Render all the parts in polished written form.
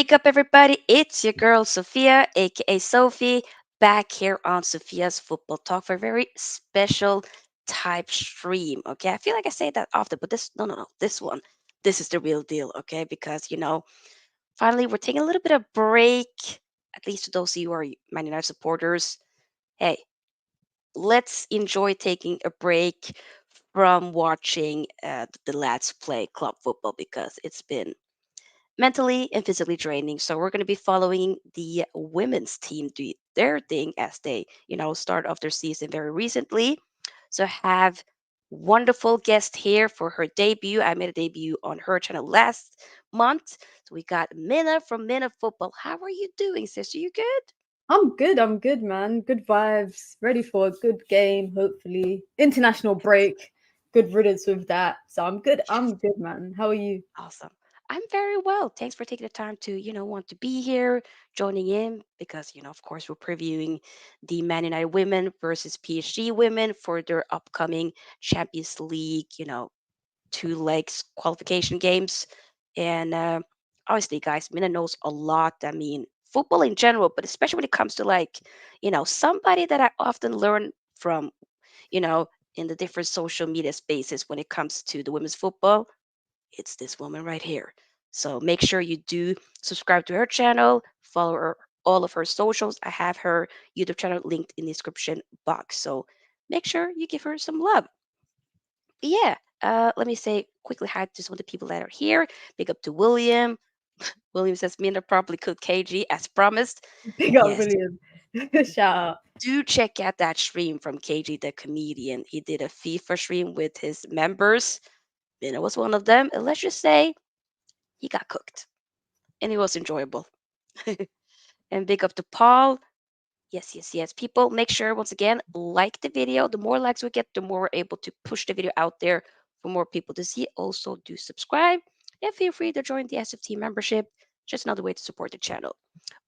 Wake up, everybody. It's your girl, Sofia, aka Sophie, back here on Sophia's Football Talk for a very special type stream. Okay, I feel like I say that often, but no, this one, this is the real deal. Okay, because finally we're taking a little bit of break, at least to those of you who are Man United supporters. Hey, let's enjoy taking a break from watching the lads play club football because it's been mentally and physically draining. So we're going to be following the women's team do their thing as they, start off their season very recently. So have wonderful guest here for her debut. I made a debut on her channel last month. So we got Mina from Mina Football. How are you doing, sister? You good? I'm good, man. Good vibes. Ready for a good game, hopefully. International break. Good riddance with that. So I'm good. I'm Yes. good, man. How are you? Awesome. I'm very well. Thanks for taking the time to, want to be here, joining in, because, of course, we're previewing the Man United women versus PSG women for their upcoming Champions League, two legs qualification games. And obviously, guys, Mina knows a lot. I mean, football in general, but especially when it comes to somebody that I often learn from, you know, in the different social media spaces when it comes to the women's football. It's this woman right here. So make sure you do subscribe to her channel, follow her all of her socials. I have her YouTube channel linked in the description box. So make sure you give her some love. Yeah. Let me say quickly hi to some of the people that are here. Big up to William. William says Mina probably cooked KG as promised. Big up, Yes. William. Shout out. Do check out that stream from KG the comedian. He did a FIFA stream with his members. Mina was one of them. And let's just say he got cooked. And it was enjoyable. And big up to Paul. Yes. People, make sure once again, like the video. The more likes we get, the more we're able to push the video out there for more people to see. Also, do subscribe and feel free to join the SFT membership. Just another way to support the channel.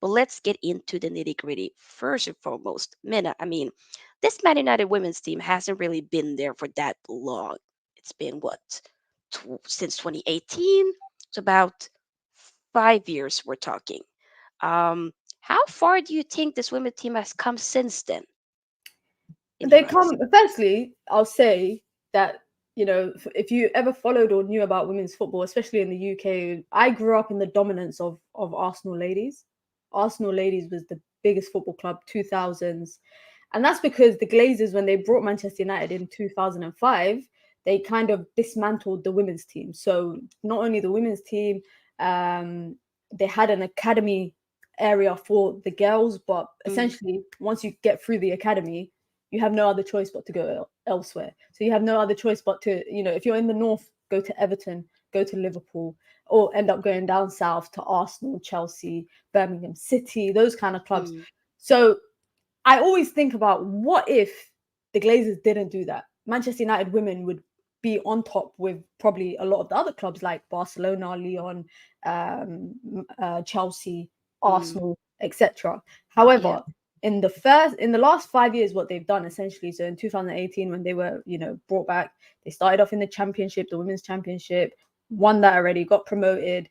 But let's get into the nitty gritty. First and foremost, Mina, I mean, this Man United women's team hasn't really been there for that long. It's been what? Since 2018? It's about 5 years we're talking. How far do you think this women's team has come since then, in They your eyes? come, firstly, I'll say that, if you ever followed or knew about women's football, especially in the UK, I grew up in the dominance of Arsenal ladies. Arsenal ladies was the biggest football club, 2000s. And that's because the Glazers, when they brought Manchester United in 2005, they kind of dismantled the women's team. So not only the women's team, they had an academy area for the girls, but Mm, essentially, once you get through the academy, you have no other choice but to go elsewhere. So you have no other choice but to, if you're in the north, go to Everton, go to Liverpool, or end up going down south to Arsenal, Chelsea, Birmingham City, those kind of clubs. mm, So I always think about, what if the Glazers didn't do that? Manchester United women would be on top with probably a lot of the other clubs like Barcelona, Lyon, Chelsea, mm, Arsenal, etc. yeah. However, in the last 5 years, what they've done essentially, so in 2018 when they were brought back, they started off in the championship, the women's championship, won that already, got promoted,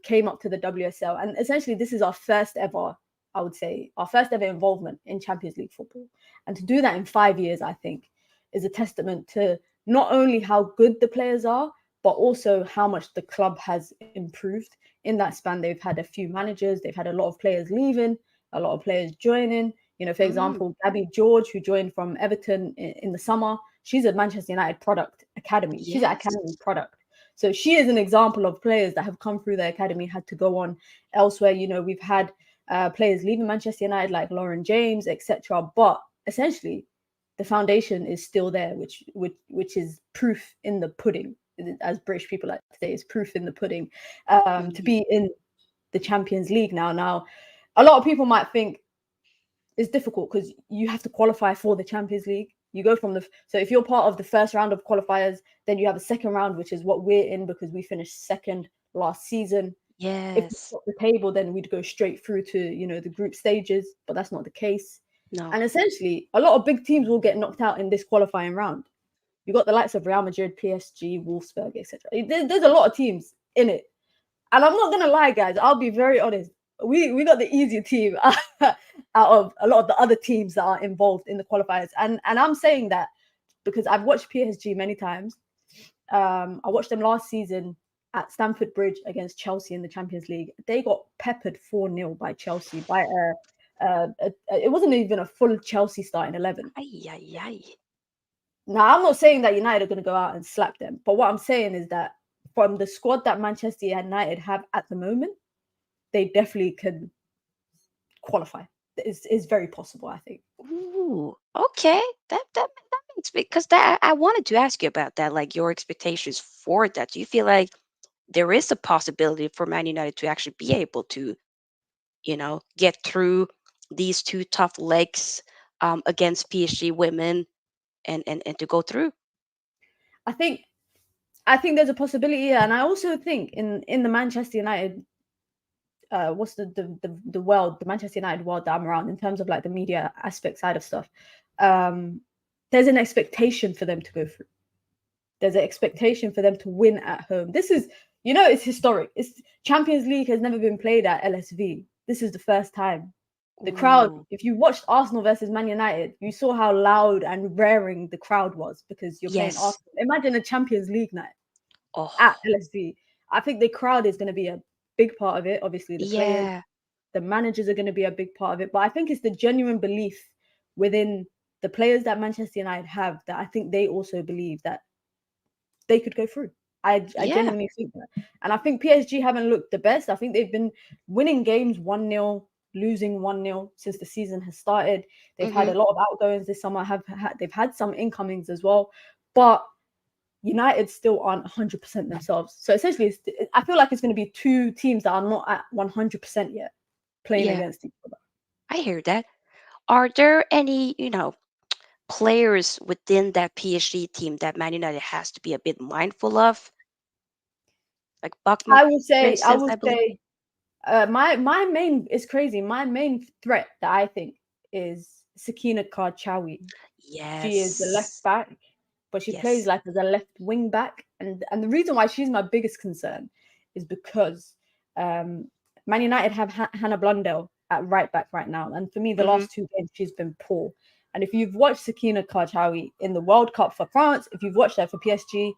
came up to the WSL, and essentially this is our first ever, I would say, our first ever involvement in Champions League football. And to do that in 5 years, I think, is a testament to not only how good the players are, but also how much the club has improved. In that span, they've had a few managers, they've had a lot of players leaving, a lot of players joining. For Mm, example, Gabby George, who joined from Everton in the summer, she's a Manchester United product academy. She's an yes. academy product. So she is an example of players that have come through the academy, had to go on elsewhere. We've had players leaving Manchester United like Lauren James, etc. But essentially, the foundation is still there, which is proof in the pudding, as British people like to say, is proof in the pudding. To Hmm. be in the Champions League now, a lot of people might think it's difficult because you have to qualify for the Champions League. You go from so if you're part of the first round of qualifiers, then you have a second round, which is what we're in because we finished second last season. If we Yes. got the table, then we'd go straight through to the group stages, but that's not the case. No. And essentially, a lot of big teams will get knocked out in this qualifying round. You got the likes of Real Madrid, PSG, Wolfsburg, etc. There's a lot of teams in it, And I'm not gonna lie, guys. I'll be very honest. We got the easier team out of a lot of the other teams that are involved in the qualifiers, and I'm saying that because I've watched PSG many times. I watched them last season at Stamford Bridge against Chelsea in the Champions League. They got peppered 4-0 by Chelsea by it wasn't even a full Chelsea starting 11. Ay, ay, ay. Now, I'm not saying that United are going to go out and slap them, but what I'm saying is that from the squad that Manchester United have at the moment, they definitely can qualify. It's very possible, I think. Ooh, okay. That makes me, because that I wanted to ask you about that, like your expectations for that. Do you feel like there is a possibility for Man United to actually be able to, get through these two tough legs against PSG women and to go through? I think I think there's a possibility, yeah. And I also think in the Manchester United what's the world, the Manchester United world that I'm around in terms of like the media aspect side of stuff, um, there's an expectation for them to go through. There's an expectation for them to win at home. This is, it's historic. It's Champions League has never been played at LSV. This is the first time. The crowd, Ooh, if you watched Arsenal versus Man United, you saw how loud and raring the crowd was because you're playing yes. Arsenal. Imagine a Champions League night at Oh, LSV. I think the crowd is going to be a big part of it. Obviously, the players, yeah. the managers are going to be a big part of it. But I think it's the genuine belief within the players that Manchester United have that I think they also believe that they could go through. I Yeah. genuinely think that. And I think PSG haven't looked the best. I think they've been winning games 1-0, losing 1-0 since the season has started. They've had Mm-hmm. a lot of outgoings this summer. They've had some incomings as well. But United still aren't 100% themselves. So essentially, I feel like it's going to be two teams that are not at 100% yet playing Yeah, against each other. I hear that. Are there any, players within that PSG team that Man United has to be a bit mindful of? Like Buckman, for I instance, will I believe. say, my main is crazy. My main threat that I think is Sakina Karchawi. She is the left Yes. back, but she plays Yes. like as a left wing back, and the reason why she's my biggest concern is because um, Man United have Hannah Blundell at right back right now, and for me, the Mm-hmm. last two games she's been poor. And if you've watched Sakina Karchawi in the World Cup for France, if you've watched her for PSG,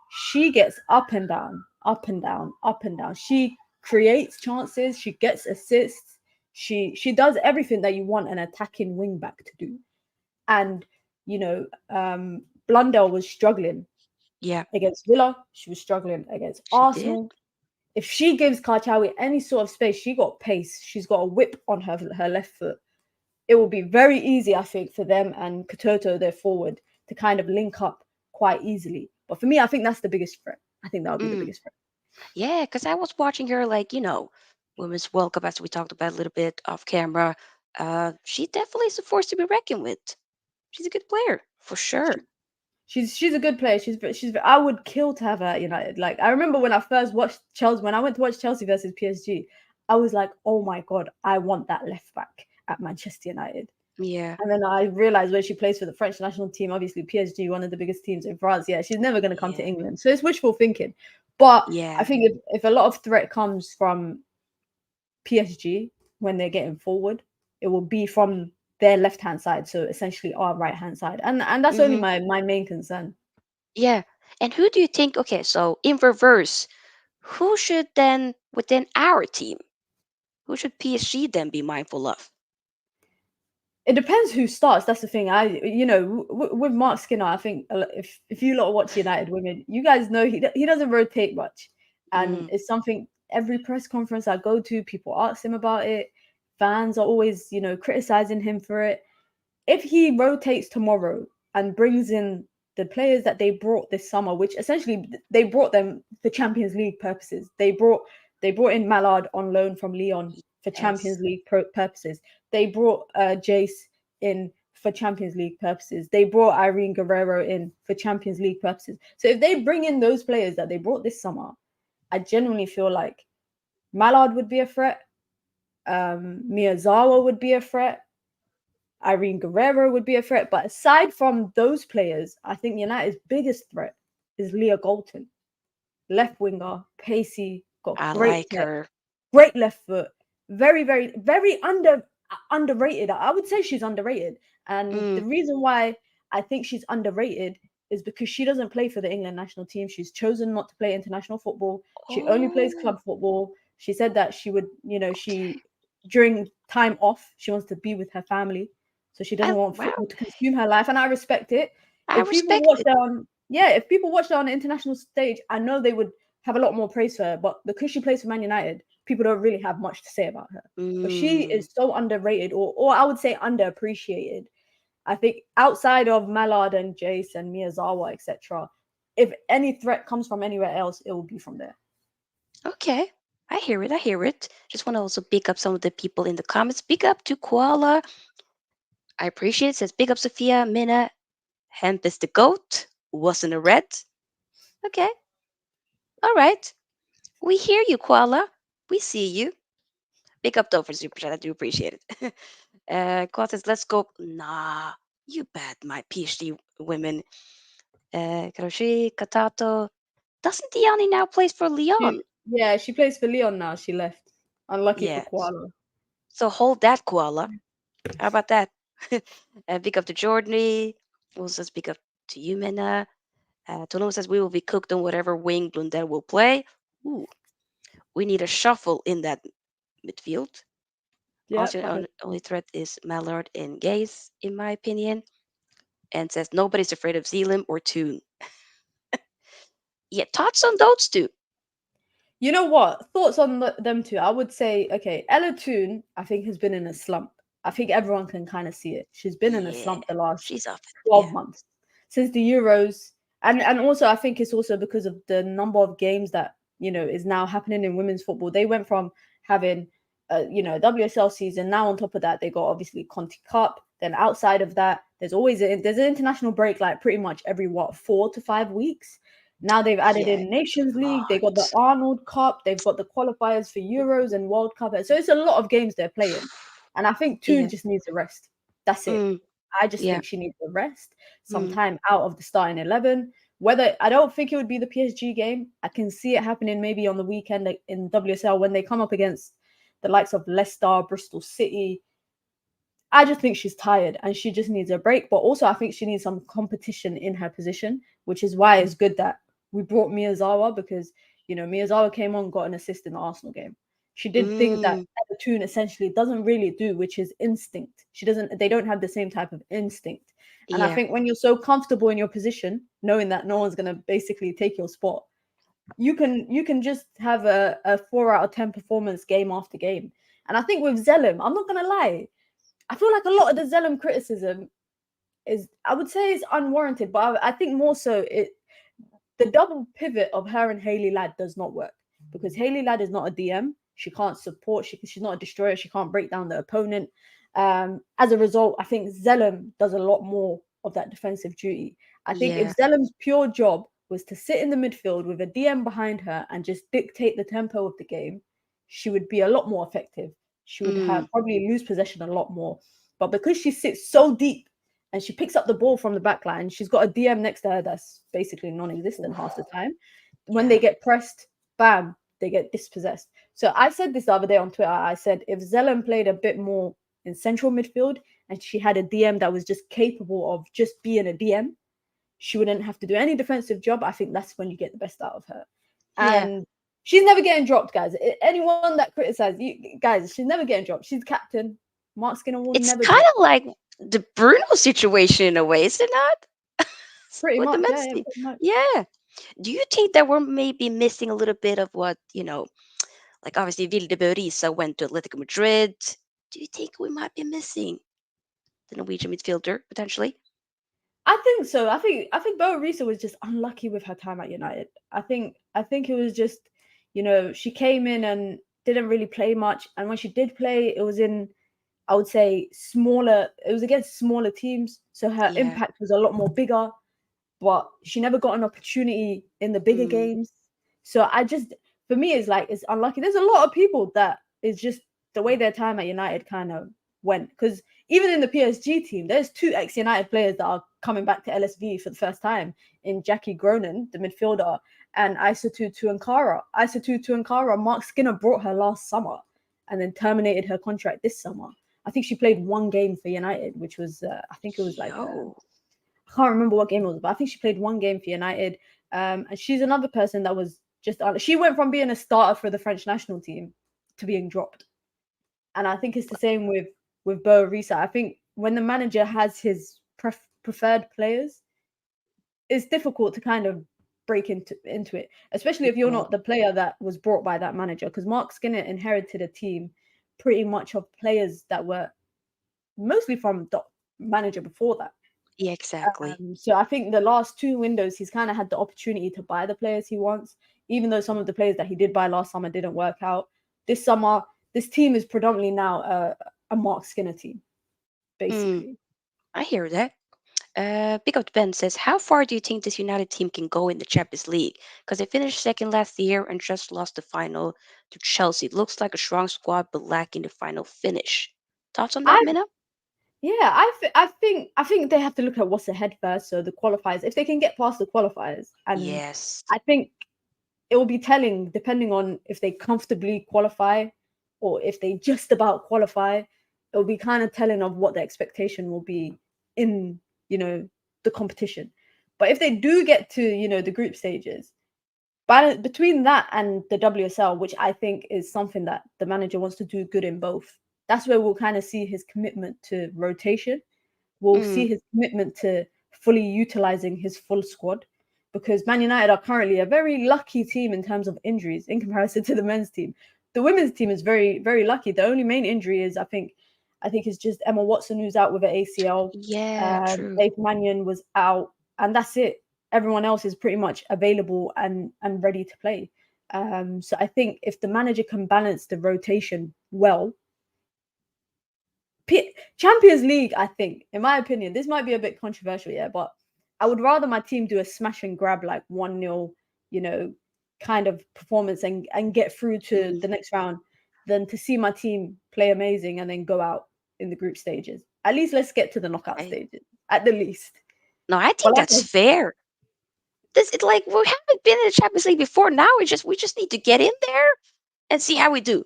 she gets up and down, up and down, up and down. She creates chances, she gets assists, she does everything that you want an attacking wing back to do. And Blundell was struggling Yeah, against Villa. She was struggling against she did. Arsenal. If she gives Karchawi any sort of space, she got pace. She's got a whip on her left foot. It will be very easy, I think, for them and Katoto, their forward, to kind of link up quite easily. But for me, I think that's the biggest threat. I think that would be the Mm. biggest threat. Yeah, because I was watching her, like, Women's World Cup, as we talked about a little bit off camera. She definitely is a force to be reckoned with. She's a good player, for sure. She, she's a good player. I would kill to have her at United. Like I remember when I first watched Chelsea, when I went to watch Chelsea versus PSG, I was like, oh my god, I want that left back at Manchester United. Yeah, And then I realized where she plays for the French national team, obviously PSG, one of the biggest teams in France. Yeah, she's never going to come to yeah, England. So it's wishful thinking. But I yeah. think if a lot of threat comes from PSG when they're getting forward, it will be from their left hand side. So essentially our right hand side. And that's only Mm-hmm. my main concern. Yeah. And who do you think? Okay, so in reverse, who should then, within our team, who should PSG then be mindful of? It depends who starts. That's the thing. With Mark Skinner, I think if you lot watch United Women, you guys know he doesn't rotate much, and Mm, it's something every press conference I go to, people ask him about it. Fans are always criticizing him for it. If he rotates tomorrow and brings in the players that they brought this summer, which essentially they brought them for Champions League purposes. They brought in Mallard on loan from Lyon for yes. Champions League purposes. They brought Jace in for Champions League purposes. They brought Irene Guerrero in for Champions League purposes. So if they bring in those players that they brought this summer, I genuinely feel like Mallard would be a threat. Miyazawa would be a threat. Irene Guerrero would be a threat. But aside from those players, I think United's biggest threat is Leah Golton, left winger, pacey, got I great like tech, her. great left foot, very, very, very underrated. I would say she's underrated. And the Mm. reason why I think she's underrated is because she doesn't play for the England national team. She's chosen not to play international football. She only plays Oh, club football. She said that she would, she during time off, she wants to be with her family. So she doesn't want wow. football to consume her life. And I respect it. I If people respect watch it. her on yeah, if people watch her on the international stage, I know they would have a lot more praise for her. But because she plays for Man United, people don't really have much to say about her. But she Mm. is so underrated, or I would say underappreciated. I think outside of Mallard and Jace and Miyazawa, etc., if any threat comes from anywhere else, it will be from there. Okay. I hear it. I hear it. Just want to also pick up some of the people in the comments. Big up to Koala. I appreciate it. Says big up Sofia, Mina, Hemp is the goat. Wasn't a red. Okay. All right. We hear you, Koala. We see you. Big up though for super chat. I do appreciate it. Koala says, let's go. Nah, you bad, my PhD women. Karoshi, Katato. Doesn't Diani now plays for Leon? Yeah, she plays for Leon now. She left. Unlucky for Yes. Koala. So hold that, Koala. How about that? Big up to Jordany. Also speak up to you, Mena. Tolu says we will be cooked on whatever wing Blundell will play. Ooh, we need a shuffle in that midfield. Yep. Also, only threat is Mallard and Gaze, in my opinion. And says nobody's afraid of Zealand or Toon. Yeah, thoughts on those two? You know what? Thoughts on them two? I would say, okay, Ella Toon, I think, has been in a slump. I think everyone can kind of see it. She's been in a Yeah, slump the last she's off it. 12 Yeah, months since the Euros. And also, I think it's also because of the number of games that, is now happening in women's football. They went from having, WSL season. Now, on top of that, they got obviously Conti Cup. Then outside of that, there's an international break like pretty much every, 4 to 5 weeks. Now they've added yeah, in Nations a League. They got the lot. Arnold Cup. They've got the qualifiers for Euros and World Cup. So it's a lot of games they're playing. And I think Toon Yeah, just needs a rest. That's it. mm, I just yeah, think she needs a rest, some mm, time out of the starting 11. Whether I don't think it would be the PSG game. I can see it happening maybe on the weekend like in WSL when they come up against the likes of Leicester, Bristol City. I just think she's tired and she just needs a break. But also, I think she needs some competition in her position, which is why it's good that we brought Miyazawa because, Miyazawa came on, got an assist in the Arsenal game. She did things that mm, Everton essentially doesn't really do, which is instinct. They don't have the same type of instinct. And I yeah, think when you're so comfortable in your position, knowing that no one's going to basically take your spot, you can just have a 4 out of 10 performance game after game. And I think with Zellum, I'm not going to lie, I feel like a lot of the Zellum criticism is, I would say, is unwarranted, but I think more so the double pivot of her and Hayley Ladd does not work because Hayley Ladd is not a DM. She can't support. She's not a destroyer. She can't break down the opponent. As a result, I think Zellum does a lot more of that defensive duty. I think if yeah, Zellum's pure job was to sit in the midfield with a DM behind her and just dictate the tempo of the game, she would be a lot more effective. She would have mm, probably lose possession a lot more. But because she sits so deep and she picks up the ball from the back line, she's got a DM next to her that's basically non-existent oof, half the time. When they yeah, get pressed, bam, they get dispossessed. So I said this the other day on Twitter. I said if Zelen played a bit more in central midfield and she had a DM that was just capable of just being a DM, she wouldn't have to do any defensive job. I think that's when you get the best out of her. yeah. And she's never getting dropped, guys. Anyone that criticizes you guys, she's never getting dropped. She's captain. Mark Skinner will It's never kind drop. of like the Bruno situation in a way, is it not? Pretty With the much, yeah, men's yeah, team. pretty much. Yeah. Do you think that we're maybe missing a little bit of what, like obviously Vilde Berisa went to Atletico Madrid. Do you think we might be missing the Norwegian midfielder potentially? I think so. I think Boa Risa was just unlucky with her time at United. I think it was just, she came in and didn't really play much, and when she did play, it was in, I would say, smaller. It was against smaller teams, so her Yeah. impact was a lot more bigger. But she never got an opportunity in the bigger Mm, games. So for me, it's like it's unlucky. There's a lot of people that is just the way their time at United kind of went. Because even in the PSG team, there's two ex-United players that are coming back to LSV for the first time in Jackie Groenen, the midfielder, and Isa Tutu Ankara, Mark Skinner brought her last summer and then terminated her contract this summer. I think she played one game for United, which was I think it was like Yo. I can't remember what game it was, but I think she played one game for United. And she's another person that was just she went from being a starter for the French national team to being dropped. And I think it's the same with Bo Risa. I think when the manager has his preferred players, it's difficult to kind of break into it, especially if you're Yeah. not the player that was brought by that manager. Because Mark Skinner inherited a team pretty much of players that were mostly from the manager before that. Yeah, exactly. So I think the last two windows, he's kind of had the opportunity to buy the players he wants, even though some of the players that he did buy last summer didn't work out. This summer, this team is predominantly now a Mark Skinner team, Mm, basically. I hear that. Big Up Ben says, how far do you think this United team can go in the Champions League? Because they finished second last year and just lost the final to Chelsea. It looks like a strong squad, but lacking the final finish. Thoughts on that, I Mina? Yeah, I think they have to look at what's ahead first. So the qualifiers, if they can get past the qualifiers, and Yes. I think it will be telling depending on if they comfortably qualify or if they just about qualify. It will be kind of telling of what the expectation will be in the competition. But if they do get to the group stages, between that and the WSL, which I think is something that the manager wants to do good in both, that's where we'll kind of see his commitment to rotation. We'll Mm, see his commitment to fully utilizing his full squad, because Man United are currently a very lucky team in terms of injuries in comparison to the men's team. The women's team is very, very lucky. The only main injury is I think is just Emma Watson, who's out with an ACL. yeah, true. Dave Mannion was out, and that's it. Everyone else is pretty much available and ready to play. So I think if the manager can balance the rotation well, Champions League, I think, in my opinion, this might be a bit controversial, yeah, but I would rather my team do a smash and grab like 1-0, you know, kind of performance and get through to Mm, the next round than to see my team play amazing and then go out in the group stages. At least let's get to the knockout I stages, at the least. no, I But think that's fair. This it's like we haven't been in the Champions League before. Now we just need to get in there and see how we do.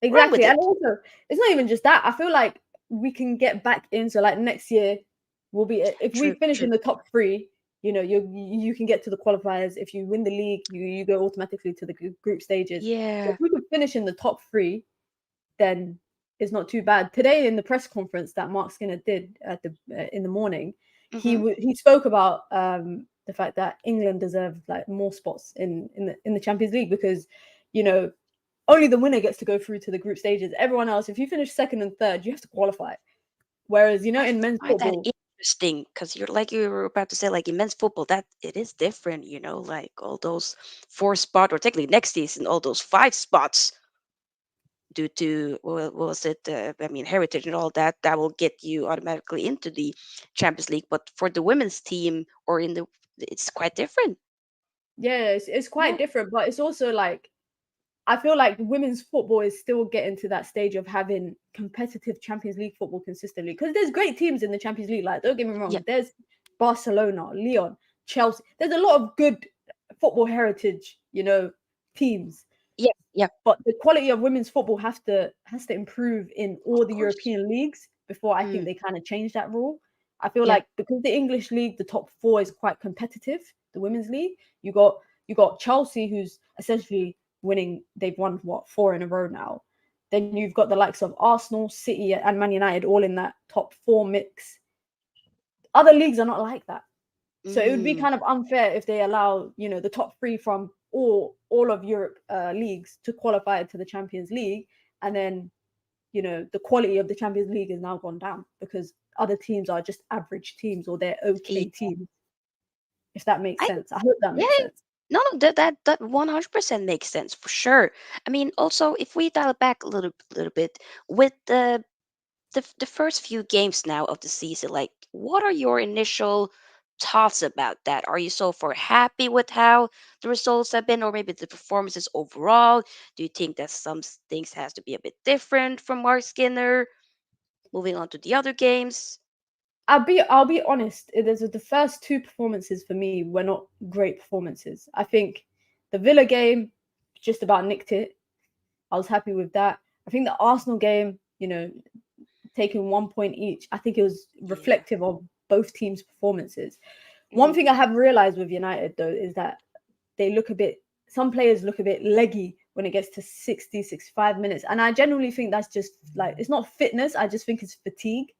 Run with exactly. And it. also, it's not even just that. I feel like we can get back into like next year will be if we True, finish true. in the top three, you can get to the qualifiers. If you win the league, you go automatically to the group stages. So if Yeah. we can finish in the top three, then it's not too bad. Today in the press conference that Mark Skinner did at the in the morning, Mm-hmm. he spoke about the fact that England deserve like more spots in the Champions League, because you know only the winner gets to go through to the group stages. Everyone else, if you finish second and third, you have to qualify. Whereas, I in men's find that football, interesting because you're like you were about to say, like in men's football, that it is different, like all those four spot or technically next season, all those five spots due to what was it? I mean, heritage and all that that will get you automatically into the Champions League. But for the women's team or it's quite different. yeah, it's Yeah, quite different. But it's also like I feel like women's football is still getting to that stage of having competitive Champions League football consistently. Because there's great teams in the Champions League. Like, don't get me yeah, wrong, there's Barcelona, Lyon, Chelsea. There's a lot of good football heritage, teams. yeah, yeah. But the quality of women's football has to improve in Of all the course. European leagues before I think Mm, they kind of change that rule. I feel yeah. like because the English league, the top four is quite competitive. The women's league, you got Chelsea, who's essentially winning. They've won what, four in a row now. Then you've got the likes of Arsenal, City, and Man United all in that top four mix. Other leagues are not like that. So it would be Mm, kind of unfair if they allow, the top three from all of Europe leagues to qualify to the Champions League, and then the quality of the Champions League has now gone down because other teams are just average teams or they're yeah. okay teams. If that makes I sense, I hope that Yeah. makes sense. No, no, that 100% makes sense for sure. I mean, also if we dial it back a little bit with the first few games now of the season, like what are your initial thoughts about that? Are you so far happy with how the results have been, or maybe the performances overall? Do you think that some things has to be a bit different from Mark Skinner? Moving on to the other games. I'll be honest. There's the first two performances for me were not great performances. I think The Villa game just about nicked it. I was happy with that. I think the Arsenal game, taking 1 point each, I think it was Yeah. reflective of both teams' performances. One Mm, thing I have realized with United though is that some players look a bit leggy when it gets to 60, 65 minutes. And I genuinely think that's just like, it's not fitness. I just think it's fatigue,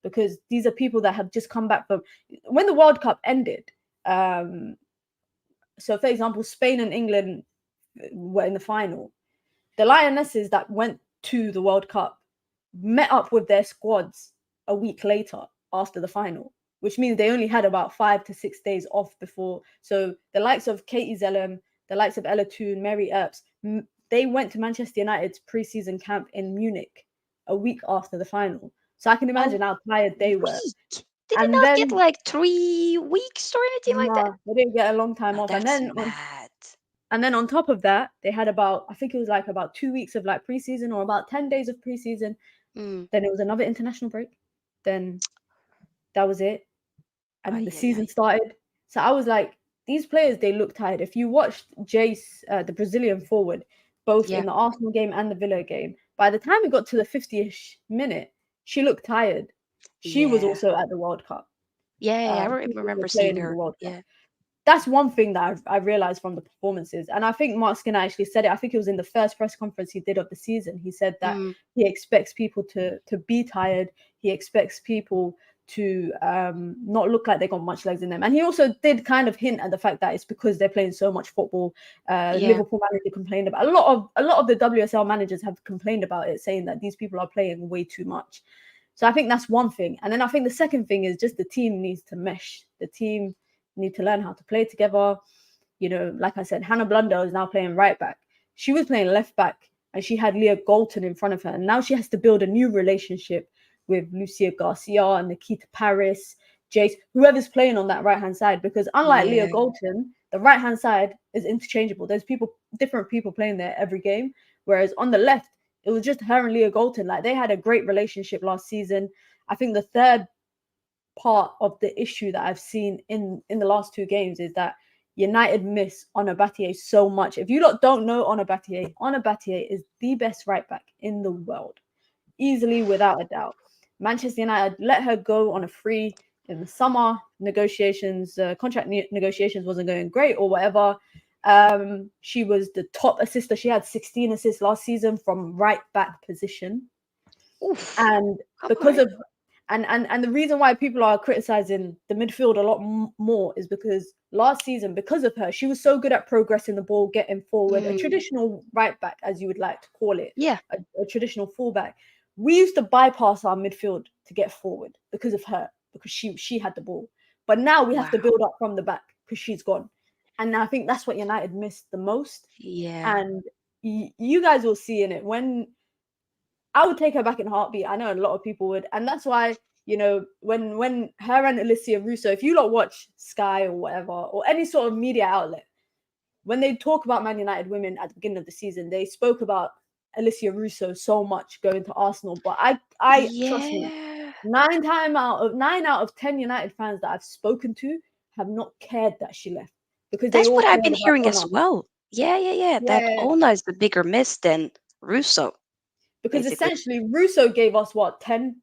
because these are people that have just come back from when the World Cup ended. Um, so, for example, Spain and England were in the final. The Lionesses that went to the World Cup met up with their squads a week later after the final, which means they only had about 5 to 6 days off before. So the likes of Katie Zellum, the likes of Ella Toon, Mary Earps, they went to Manchester United's pre-season camp in Munich a week after the final. So I can a imagine how tired they were. week. Did they And not get then, like 3 weeks or anything like that? no, they didn't get a long time Oh, off. And that's then mad. on top of that, they had about, I think it was like about 2 weeks of like preseason, or about 10 days of preseason. Mm. Then it was another international break. Then that was it. And then Ay, the ay, season ay. started. So I was like, these players, they look tired. If you watched Jace, the Brazilian forward, both Yeah. in the Arsenal game and the Villa game, by the time we got to the 50-ish minute, she looked tired. She was Yeah. also at the World Cup. Yeah, yeah, I She was remember also seeing playing in the her. World Cup. Yeah. That's one thing that I realized from the performances. And I think Mark Skinner actually said it. I think it was in the first press conference he did of the season. He said that Mm. he expects people to be tired. He expects people to not look like they got much legs in them. And he also did kind of hint at the fact that it's because they're playing so much football. Yeah. Liverpool manager complained about a lot of the WSL managers have complained about it, saying that these people are playing way too much. So I think that's one thing. And then I think the second thing is just the team needs to mesh. The team need to learn how to play together. Like I said, Hannah Blunder is now playing right back. She was playing left back, and she had Leah Galton in front of her. And now she has to build a new relationship with Lucia Garcia and Nikita Paris, Jace, whoever's playing on that right hand side. Because unlike Leah Yeah. Galton, the right hand side is interchangeable. There's different people playing there every game. Whereas on the left, it was just her and Leah Galton. Like, they had a great relationship last season. I think the third part of the issue that I've seen in the last two games is that United miss Ona Battier so much. If you lot don't know Ona Battier is the best right back in the world, easily, without a doubt. Manchester United let her go on a free in the summer. Contract negotiations wasn't going great or whatever. She was the top assister. She had 16 assists last season from right back position. Oof. And Come because on. of and the reason why people are criticizing the midfield a lot more is because last season, because of her, she was so good at progressing the ball, getting forward, a Mm. traditional right back, as you would like to call it, Yeah. a traditional fullback. We used to bypass our midfield to get forward because of her, because she had the ball. But now we have to Wow. build up from the back because she's gone. And I think that's what United missed the most. Yeah. And you guys will see in it when I would take her back in a heartbeat. I know a lot of people would, and that's why, when her and Alicia Russo, if you lot watch Sky or whatever, or any sort of media outlet, when they talk about Man United women at the beginning of the season, they spoke about Alicia Russo so much going to Arsenal. But I trust me, Yeah. 9 out of 10 United fans that I've spoken to have not cared that she left, because they That's all what I've cared been about hearing as Ona. well. Yeah, yeah, yeah. That Yeah, Ona is the bigger miss than Russo, because basically. essentially Russo gave us what, 10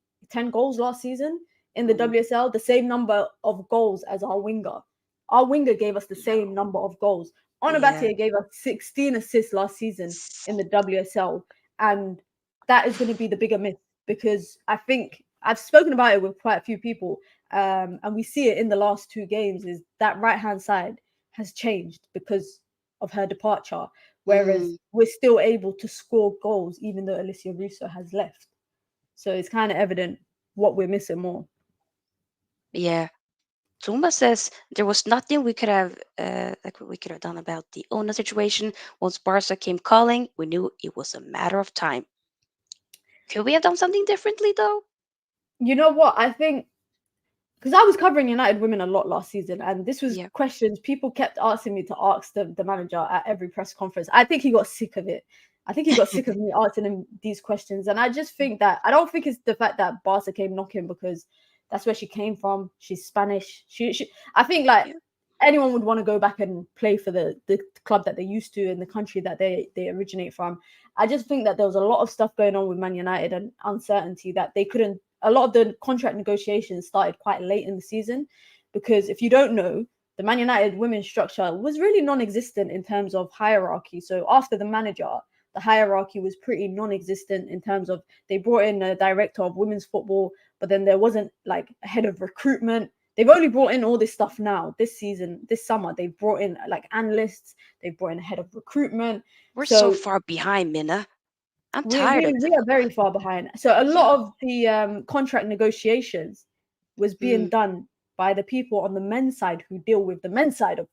goals last season in the Mm. WSL, the same number of goals as our winger. Our winger gave us the same Yo. number of goals. Yeah. Onabatia gave us 16 assists last season in the WSL, and that is going to be the bigger myth, because I think I've spoken about it with quite a few people, and we see it in the last two games. Is that right hand side has changed because of her departure, whereas Mm. we're still able to score goals even though Alicia Russo has left. So it's kind of evident what we're missing more. Yeah. Tuma says there was nothing we could have like we could have done about the Ona situation. Once Barca came calling, we knew it was a matter of time. Could we have done something differently though? You know what? I think because I was covering United women a lot last season, and this was Yeah. questions people kept asking me to ask the manager at every press conference. I think he got sick of it. I think he got sick of me asking him these questions, and I just think that I don't think it's the fact that Barca came knocking, because that's where she came from. She's Spanish. She I think, like, Yeah. anyone would want to go back and play for the club that they used to in the country that they originate from. I just think that there was a lot of stuff going on with Man United and uncertainty that they couldn't. A lot of the contract negotiations started quite late in the season, because if you don't know, the Man United women's structure was really non-existent in terms of hierarchy. So after the manager, the hierarchy was pretty non-existent in terms of they brought in a director of women's football, but then there wasn't like a head of recruitment. They've only brought in all this stuff now this season, this summer. They've brought in like analysts, they've brought in a head of recruitment. We're so So far behind, Mina. I'm we tired we of we are very far behind. So a yeah. lot of the contract negotiations was being Mm. done by the people on the men's side who deal with the men's side of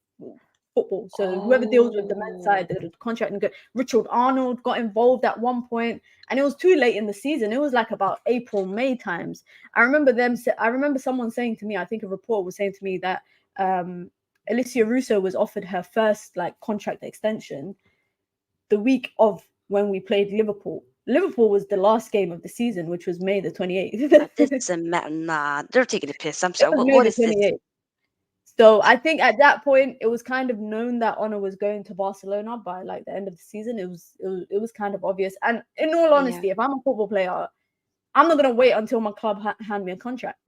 football. So whoever deals with the men's Oh. side, the contract Richard Arnold got involved at one point, and it was too late in the season. It was like about April, May times. I remember someone saying to me, I think a reporter was saying to me that Alicia Russo was offered her first like contract extension the week of when we played Liverpool. Liverpool was the last game of the season, which was May the 28th. This It is a nah, they're taking a piss. I'm sorry. was May What the is this? 28th. So I think at that point it was kind of known that Honor was going to Barcelona by like the end of the season. It was kind of obvious. And in all Yeah. honesty, if I'm a football player, I'm not gonna wait until my club hand me a contract.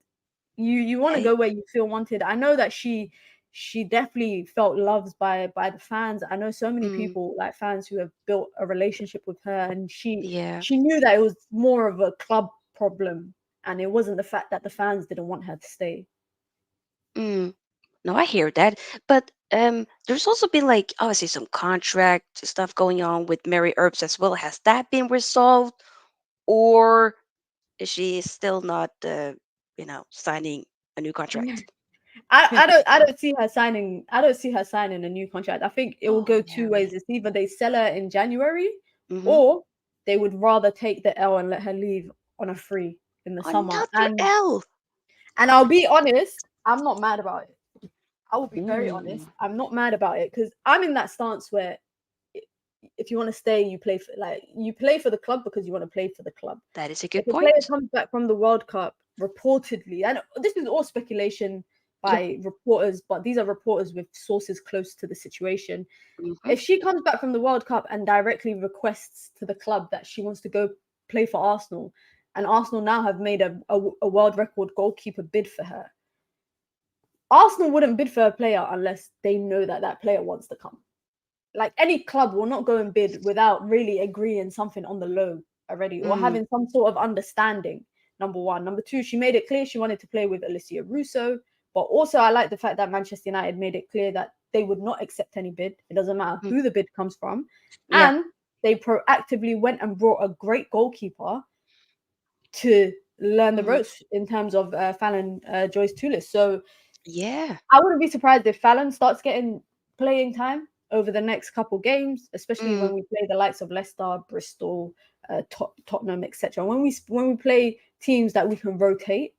You want to Hey. go where you feel wanted. I know that she definitely felt loved by the fans. I know so many Mm. people like fans who have built a relationship with her, and Yeah. she knew that it was more of a club problem, and it wasn't the fact that the fans didn't want her to stay. Mm. No, I hear that. But there's also been like obviously some contract stuff going on with Mary Earps as well. Has that been resolved, or is she still not signing a new contract? I don't see her signing a new contract. I think it will Oh, go two ways. Mary. It's either they sell her in January, Mm-hmm. or they would rather take the L and let her leave on a free in the summer. Another L. And I'll be honest, I'm not mad about it. I will be very honest. Mm, I'm not mad about it because I'm in that stance where if you want to stay, you play for the club because you want to play for the club. that is a If good a player point. comes back from the World Cup, reportedly, and this is all speculation Yeah. by reporters, but these are reporters with sources close to the situation. Mm-hmm. If she comes back from the World Cup and directly requests to the club that she wants to go play for Arsenal, and Arsenal now have made a world record goalkeeper bid for her, Arsenal wouldn't bid for a player unless they know that that player wants to come. Like any club will not go and bid without really agreeing something on the low already or Mm, having some sort of understanding. Number one. Number two, she made it clear she wanted to play with Alicia Russo. But also, I like the fact that Manchester United made it clear that they would not accept any bid. It doesn't matter mm, who the bid comes from. yeah. And they proactively went and brought a great goalkeeper to learn the Mm, ropes in terms of Fallon Joyce Toulis. So yeah. I wouldn't be surprised if Fallon starts getting playing time over the next couple games, especially Mm, when we play the likes of Leicester, Bristol, Tottenham, etc. When we play teams that we can rotate,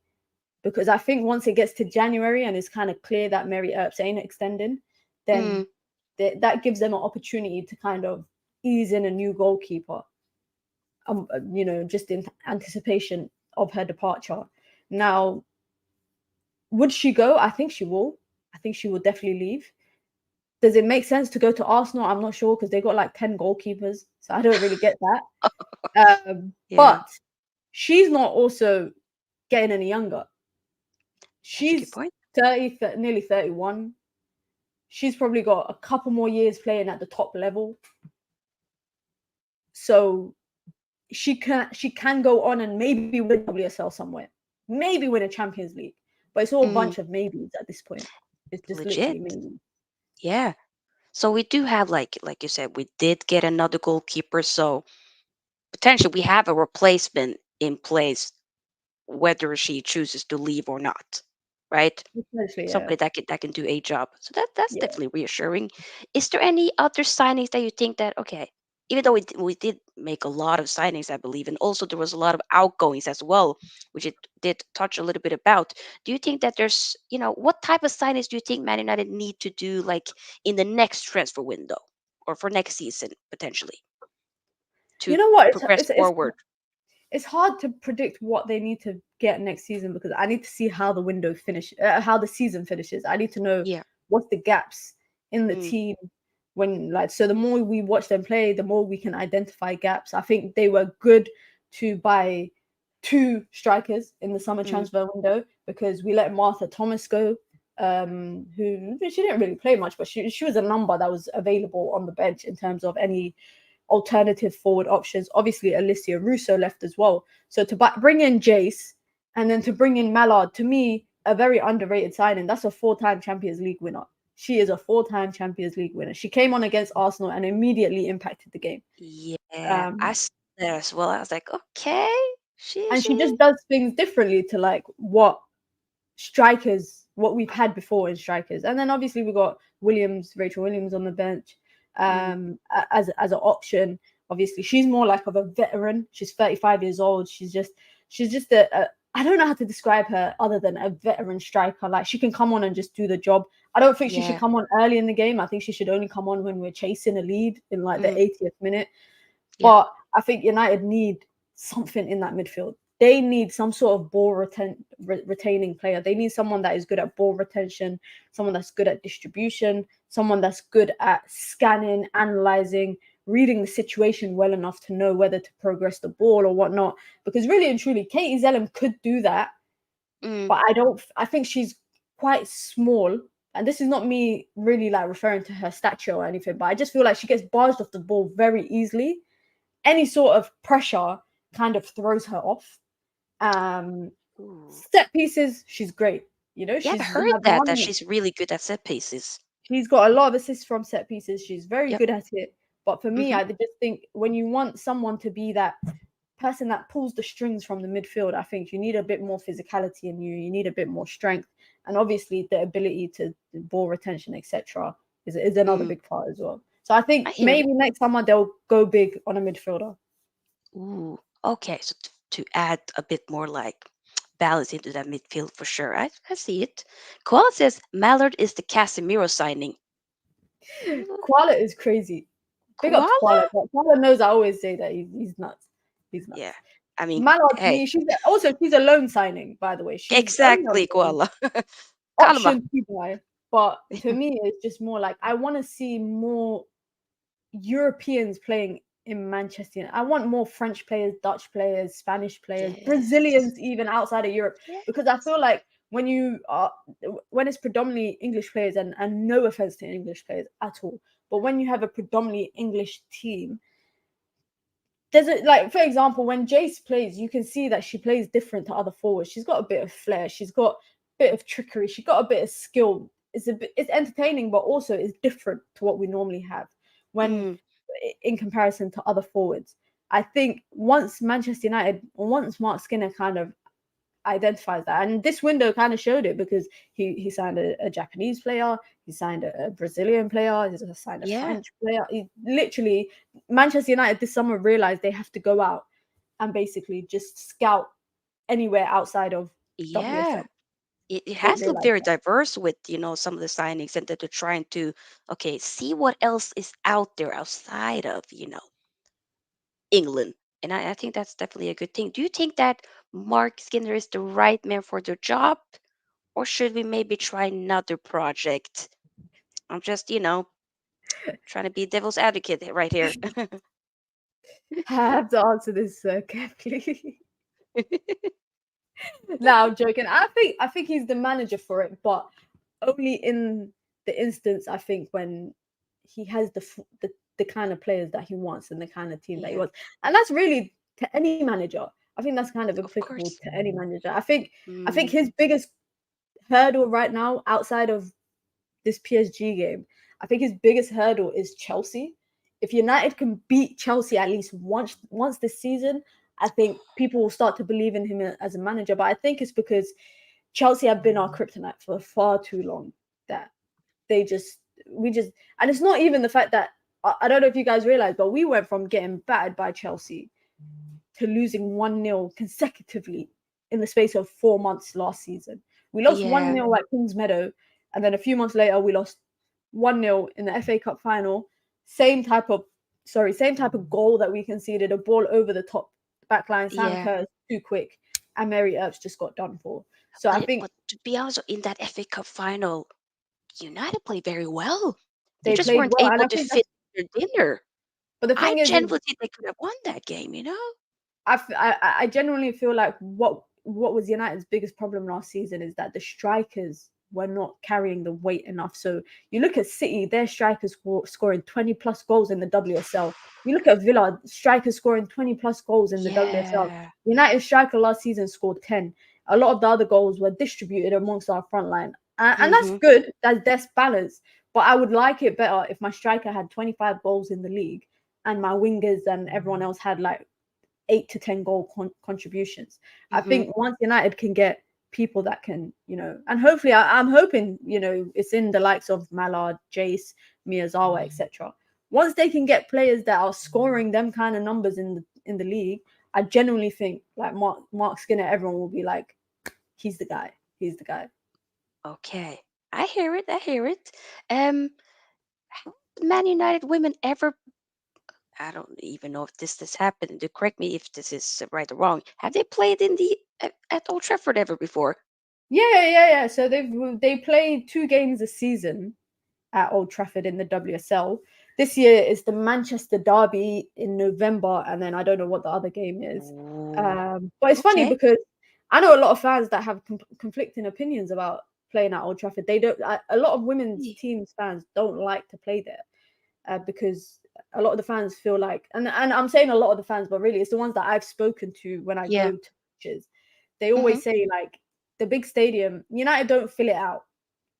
because I think once it gets to January and it's kind of clear that Mary Earps ain't extending, then mm, that gives them an opportunity to kind of ease in a new goalkeeper. Just in anticipation of her departure. Now, would she go? I think she will. I think she will definitely leave. Does it make sense to go to Arsenal? I'm not sure because they got like 10 goalkeepers. So I don't really get that. yeah. But she's not also getting any younger. That's a good She's point. 30, nearly 31. She's probably got a couple more years playing at the top level. So she can go on and maybe win WSL somewhere. Maybe win a Champions League. But it's all a Mm, bunch of maybes at this point. It's just legit. literally maybe. Yeah. So we do have like you said, we did get another goalkeeper. So potentially we have a replacement in place, whether she chooses to leave or not. Right? Essentially, yeah. Somebody that can do a job. So that's Yeah. definitely reassuring. Is there any other signings that you think that okay, even though we did make a lot of signings, I believe, and also there was a lot of outgoings as well, which it did touch a little bit about. Do you think that there's what type of signings do you think Man United need to do like in the next transfer window or for next season potentially You to know what? progress forward? It's hard to predict what they need to get next season because I need to see how the season finishes. I need to know Yeah. what's the gaps in the Mm, team when like so the more we watch them play, the more we can identify gaps. I think they were good to buy two strikers in the summer mm, transfer window because we let Martha Thomas go, who she didn't really play much, but she was a number that was available on the bench in terms of any alternative forward options. Obviously, Alicia Russo left as well. So to bring in Jace and then to bring in Mallard, to me, a very underrated signing. That's a four-time Champions League winner. She is a four-time Champions League winner. She came on against Arsenal and immediately impacted the game. yeah, I Um, saw that as well. I was like, okay, and she she, just does things differently to like what strikers, what we've had before in strikers. And then obviously we got Rachel Williams on the bench mm, as an option. Obviously, she's more like of a veteran. She's 35 years old. She's just a I don't know how to describe her other than a veteran striker. Like she can come on and just do the job. I don't think she should yeah, come on early in the game. I think she should only come on when we're chasing a lead in like the mm, 80th minute. yep, But I think United need something in that midfield. They need some sort of retaining player. They need someone that is good at ball retention, someone that's good at distribution, someone that's good at scanning, analyzing, reading the situation well enough to know whether to progress the ball or whatnot. Because really and truly, Katie Zellum could do that, mm, but I think she's quite small. And this is not me really like referring to her stature or anything, but I just feel like she gets barged off the ball very easily. Any sort of pressure kind of throws her off. Um, ooh. Set pieces, she's great. You know, Yeah, I've she's heard had that one. she's really good at set pieces. She's got a lot of assists from set pieces. She's very Yep. good at it. But for me, Mm-hmm. I just think when you want someone to be that person that pulls the strings from the midfield, I think you need a bit more physicality in you. You need a bit more strength, and obviously the ability to ball retention, etc., is another Mm, big part as well. So I think I hear you. maybe next summer they'll go big on a midfielder. Ooh. Okay, so to add a bit more like balance into that midfield for sure. I see it. Koala says Mallard is the Casemiro signing. Ooh, Koala is crazy. Big up to Koala? Koala. But Koala knows I always say that he's nuts. He's Yeah. nuts. I mean, Mallard to hey, me, she's a loan signing, by the way. She's only exactly, a loan Koala. Kalma. option to buy. But to me, it's just more like I want to see more Europeans playing in Manchester United. I want more French players, Dutch players, Spanish players, Yes. Brazilians, even outside of Europe, Yeah. because I feel like when it's predominantly English players, and no offense to English players at all, but when you have a predominantly English team, there's a like for example, when Jace plays, you can see that she plays different to other forwards. She's got a bit of flair, she's got a bit of trickery, she's got a bit of skill. It's entertaining, but also it's different to what we normally have when Mm, in comparison to other forwards. I think once Manchester United, once Mark Skinner kind of identifies that, and this window kind of showed it because he signed a Japanese player, he signed a Brazilian player, he signed a yeah. French player. He literally Manchester United this summer realized they have to go out and basically just scout anywhere outside of Yeah. WSL. It They has looked realized very that. diverse with, some of the signings and that they're trying to, okay, see what else is out there outside of, England. And I think that's definitely a good thing. Do you think that Mark Skinner is the right man for the job? Or should we maybe try another project? I'm just, trying to be devil's advocate right here. I have to answer this carefully. No, I'm joking. I think he's the manager for it, but only in the instance I think when he has the kind of players that he wants and the kind of team that he Yeah, wants, and that's really to any manager. I think that's kind of of applicable course. to any manager. I think Mm, his biggest hurdle right now, outside of this PSG game, I think his biggest hurdle is Chelsea. If United can beat Chelsea at least once this season, I think people will start to believe in him as a manager. But I think it's because Chelsea have been our kryptonite for far too long. That they just we just and it's not even the fact that I don't know if you guys realize, but we went from getting battered by Chelsea to losing 1-0 consecutively in the space of 4 months last season. We lost yeah, 1-0 at Kings Meadow, and then a few months later we lost 1-0 in the FA Cup final. Same type of same type of goal that we conceded, a ball over the top backline. Sam yeah. Kerr too quick, and Mary Earps just got done for. So I think But to be honest, in that FA Cup final, United played very well. They They just played weren't well, and able I to think fit that's. their dinner. But the I thing is genuinely think they could have won that game, you know? I genuinely feel like what was United's biggest problem last season is that the strikers were not carrying the weight enough. So you look at City, their strikers scoring 20 plus goals in the WSL. You look at Villa, strikers scoring 20 plus goals in the WSL. Yeah. United striker last season scored 10. A lot of the other goals were distributed amongst our front line. And that's Mm-hmm. good. That's balance. But I would like it better if my striker had 25 goals in the league and my wingers and everyone else had like 8 to 10 goal contributions. I Mm-hmm. think once United can get people that can, and hopefully I'm hoping, it's in the likes of Mallard, Jace, Miyazawa, etc. Once they can get players that are scoring them kind of numbers in the league, I genuinely think like Mark Skinner, everyone will be like, he's the guy. He's the guy. Okay. I hear it. I hear it. Have Man United women ever, I don't even know if this has happened. To correct me if this is right or wrong. Have they played in the at Old Trafford ever before? Yeah. So they played 2 games a season at Old Trafford in the WSL. This year is the Manchester Derby in November, and then I don't know what the other game is. Ooh. But it's funny Okay. because I know a lot of fans that have conflicting opinions about playing at Old Trafford. They don't. A lot of women's teams fans don't like to play there because a lot of the fans feel like, and I'm saying a lot of the fans, but really it's the ones that I've spoken to when I Yeah. go to matches. They Mm-hmm. always say like the big stadium, United don't fill it out.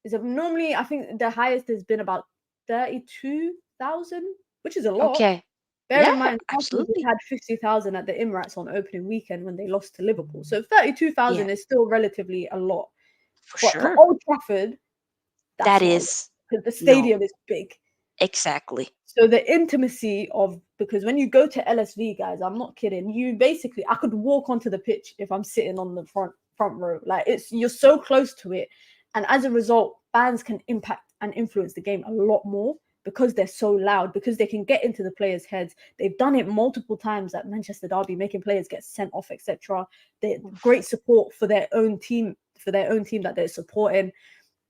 Is normally I think the highest has been about 32,000, which is a lot. Okay. Bear Yeah, in mind, Arsenal just absolutely. had 50,000 at the Emirates on opening weekend when they lost to Liverpool. So Yeah, 32,000 is still relatively a lot. for But for sure. Old Trafford, That that's not a lot is because the no, stadium is big. exactly. So the intimacy of because when you go to LSV, guys, I'm not kidding. You basically I could walk onto the pitch if I'm sitting on the front row. Like it's you're so close to it, and as a result, fans can impact and influence the game a lot more because they're so loud. Because they can get into the players' heads. They've done it multiple times at Manchester Derby, making players get sent off, etc. They great support for their own team that they're supporting.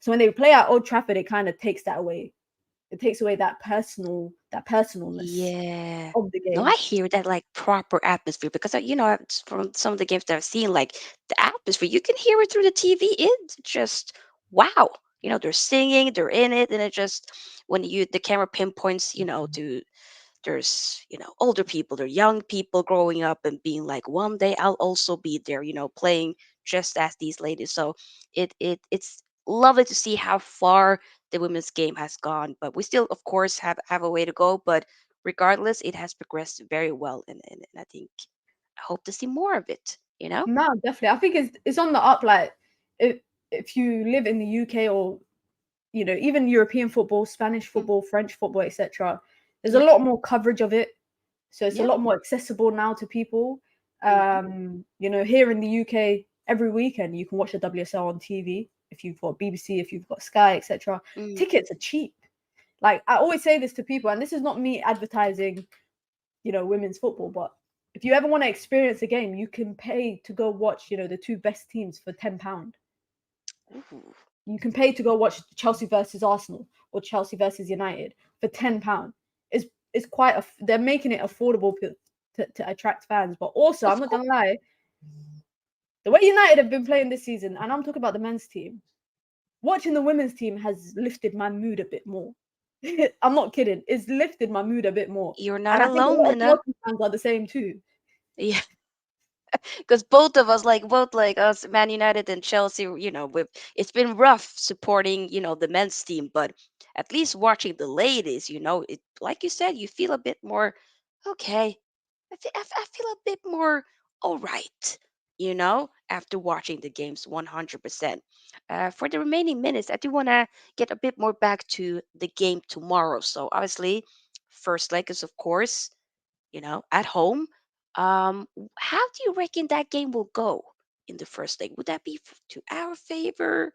So when they play at Old Trafford, it kind of takes that away. It takes away that personalness Yeah. of the No, I game. hear that like proper atmosphere because from some of the games that I've seen, like the atmosphere, you can hear it through the TV. It's just wow. They're singing, they're in it, and it just when the camera pinpoints, to there's older people, there are young people growing up and being like, one day I'll also be there, playing just as these ladies. So it's lovely to see how far the women's game has gone, but we still of course have a way to go, but regardless it has progressed very well, and I think I hope to see more of it. No, definitely. I think it's on the up. Like if you live in the UK or even European football, Spanish Mm, football, French football, etc. There's a yeah. lot more coverage of it, so it's a Yeah. lot more accessible now to people. Hmm. Here in the UK, every weekend you can watch the WSL on TV if you've got BBC, if you've got Sky, etc. Mm. Tickets are cheap. Like I always say this to people, and this is not me advertising women's football. But if you ever want to experience a game, you can pay to go watch, the two best teams for £10. Ooh. You can pay to go watch Chelsea versus Arsenal or Chelsea versus United for £10. It's quite they're making it affordable to attract fans. But also, I'm Of not course. gonna lie, the way United have been playing this season, and I'm talking about the men's team, watching the women's team has lifted my mood a bit more. I'm not kidding. It's lifted my mood a bit more. You're not And I think a alone, lot of Mina. Chelsea fans are the same too. Yeah. Because both of us, like both like us, Man United and Chelsea, with it's been rough supporting, the men's team, but at least watching the ladies, it like you said, you feel a bit more okay. I feel a bit more all right, after watching the games 100%. For the remaining minutes, I do want to get a bit more back to the game tomorrow. So obviously, first leg is of course at home. How do you reckon that game will go in the first leg? Would that be to our favor?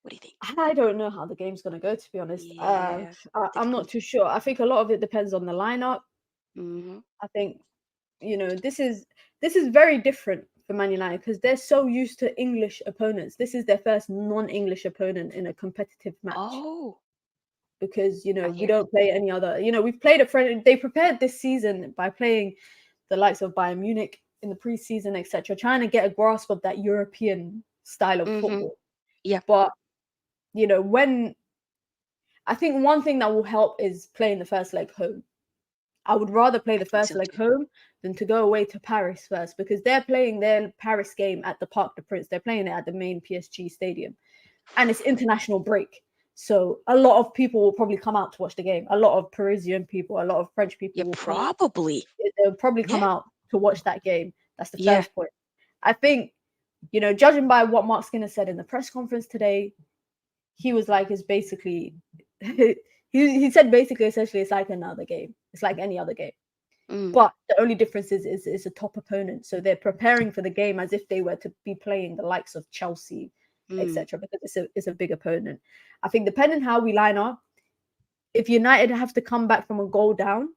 What do you think? I don't know how the game's gonna go, to be honest. Yeah, I'm not difficult. too sure. I think a lot of it depends on the lineup. Hmm. I think this is very different for Man United because they're so used to English opponents. This is their first non-English opponent in a competitive match Oh, because I we hear it. don't play any other. We've played a friend. They prepared this season by playing the likes of Bayern Munich in the preseason, etc., trying to get a grasp of that European style of Mm-hmm. football. Yeah, But when I think one thing that will help is playing the first leg home. I would rather play I the think first so leg too. home than to go away to Paris first because they're playing their Paris game at the Parc des Princes. They're playing it at the main PSG stadium, and it's international break. So a lot of people will probably come out to watch the game. A lot of Parisian people, a lot of French people Yeah, will come. probably. They'll probably Yeah, come out to watch that game. That's the yeah. first point. I think, judging by what Mark Skinner said in the press conference today, he was like, it's basically, he said basically, essentially, it's like another game. It's like any other game. Mm, But the only difference is a top opponent. So they're preparing for the game as if they were to be playing the likes of Chelsea, mm. etc. Because it's a big opponent. I think depending how we line up, if United have to come back from a goal down,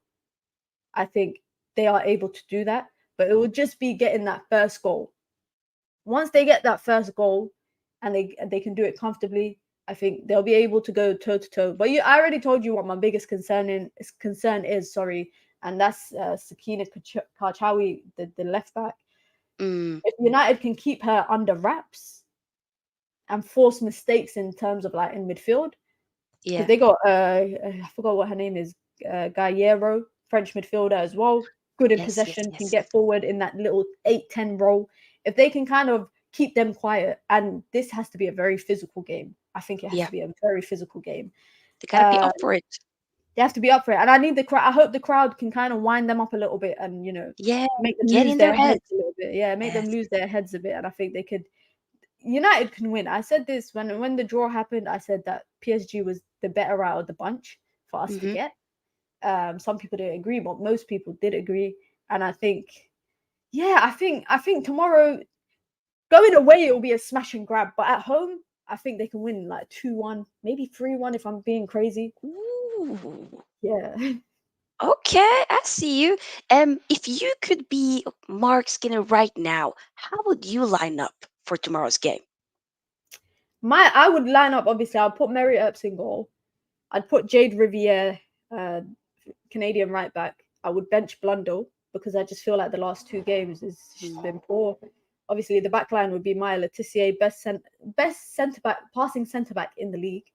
I think they are able to do that. But it will just be getting that first goal. Once they get that first goal and they can do it comfortably, I think they'll be able to go toe to toe. But I already told you what my biggest concern is. Sorry, and that's Sakina Karchawi, the left back. Mm, If United can keep her under wraps and force mistakes in terms of like in midfield, because yeah. they got I forgot what her name is, Gallero, French midfielder as well. Good in Yes, yes, possession, can yes. get forward in that little 8-10 role. If they can kind of keep them quiet, and this has to be a very physical game. I think it has Yeah, to be a very physical game. they gotta be Uh, up for it. they have to be up for it, and I need the crowd. I hope the crowd can kind of wind them up a little bit, and Yeah, make them get lose in their their head. heads a little bit. Yeah, make them Yes. lose their heads a bit, and I think they could. United can win. I said this when the draw happened. I said that PSG was the better out of the bunch for us to Mm-hmm. get. Some people didn't agree, but most people did agree. And I think, yeah, I think tomorrow going away it will be a smash and grab, but at home I think they can win like 2-1, maybe 3-1 if I'm being crazy. Ooh. Yeah. Okay, I see you. If you could be Mark Skinner right now, how would you line up for tomorrow's game? I would line up obviously. I'll put Mary Earps in goal. I'd put Jade Riviere, uh, Canadian right back. I would bench Blundell because I just feel like the last two games is she's Mm, been poor. Obviously, the back line would be Maya Letitia, best centre back, passing centre back in the league.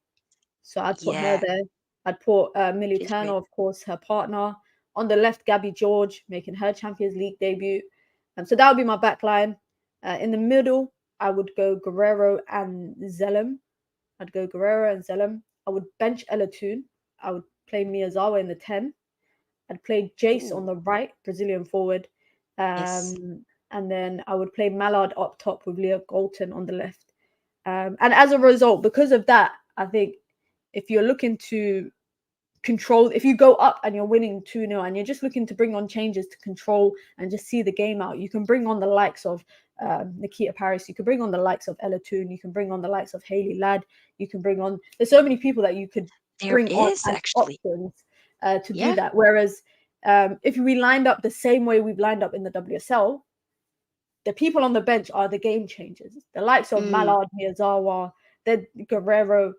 So I'd put her yeah, there. I'd put Millie she's Turner, great. of course, her partner. On the left, Gabby George making her Champions League debut. So that would be my back line. In the middle, I would go Guerrero and Zellem. I'd go Guerrero and Zellem. I would bench Ella Toon. I would play Miyazawa in the 10. I'd play Jace on Ooh, the right, Brazilian forward. yes, And then I would play Mallard up top with Leah Galton on the left. And as a result, because of that, I think if you're looking to control, if you go up and you're winning 2-0 and you're just looking to bring on changes to control and just see the game out, you can bring on the likes of Nikita Paris, you can bring on the likes of Ella Toon, you can bring on the likes of Hayley Ladd, you can bring on, there's so many people that you could there bring on is as actually. options to do Yeah. that. Whereas if we lined up the same way we've lined up in the WSL, the people on the bench are the game changers. The likes of Mm, Mallard, Miyazawa, Guerrero,